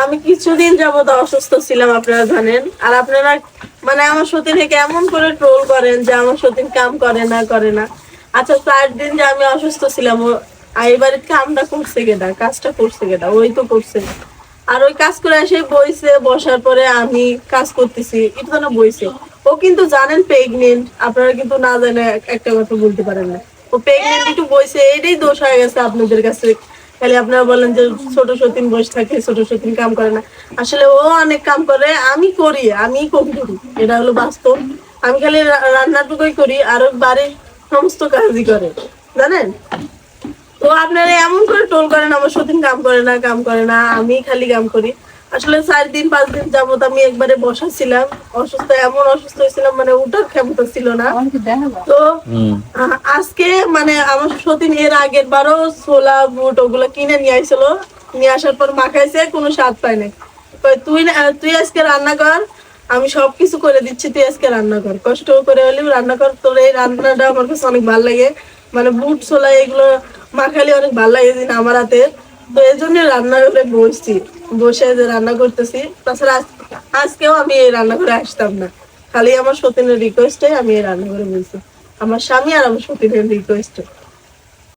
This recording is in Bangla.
আমি কিছুদিন যাবত অসুস্থ ছিলাম, আপনারা জানেন। আর আপনারা মানে আমার সতীনকে এমন করে ট্রোল করেন যে আমার সতীন কাম করে না। আচ্ছা, 4 দিন যে আমি অসুস্থ ছিলাম, এই বাড়ির কামটা করছে কেটা, কাজটা করছে কেটা? ওই তো করছে। আর ওই কাজ করে এসে বইছে, বসার পরে আমি কাজ করতেছি, এটা না বইছে। ও কিন্তু জানেন প্রেগনেন্ট, আপনারা কিন্তু না জানে একটা কথা বলতে পারেন না। ও প্রেগনেন্ট, একটু বইছে, এটাই দোষ হয়ে গেছে আপনাদের কাছে। খালি আপনারা বলেন যে ছোট সতীন বসে থাকে, ছোট সতীন কাম করে না। আসলে ও অনেক কাম করে, আমি করি, আমি কম করি, এটা হলো বাস্তব। আমি খালি রান্নাটুকুই করি, আর ওর বাড়ির সমস্ত কাজই করে, জানেন। তো আপনারা এমন করে টোল করেন আমার সতীন কাম করে না, আমি খালি কাম করি। আসলে 4 দিন 5 দিন যাবত আমি একবারে বসা ছিলাম, অসুস্থ, এমন অসুস্থ হয়েছিলাম মানে উঠার ক্ষমতা ছিল না। তো আজকে মানে আমার সতীন এর আগের বারও ছোলা বুট ওগুলো কিনে নিয়ে আইছিল, নিয়ে আসার পর মাখাইছে, কোনো স্বাদ পায় নাই। তুই আজকে রান্না কর, আমি সবকিছু করে দিচ্ছি, তুই আজকে রান্না কর, কষ্ট করে হলেও রান্না কর। তোর এই রান্নাটা আমার কাছে অনেক ভালো লাগে, মানে বুট ছোলা এগুলো মাখালি অনেক ভালো লাগে দিন আমার হাতে। তো এই জন্য রান্না করে বসছি, বসে যে রান্না করতেছি। তাছাড়া আজকেও আমি এই রান্না করে আসতাম না, খালি আমার সতীনের রিকোয়েস্টে আমি এই রান্না করে বলছি, আমার স্বামী আর আমার সতীনের রিকোয়েস্টে।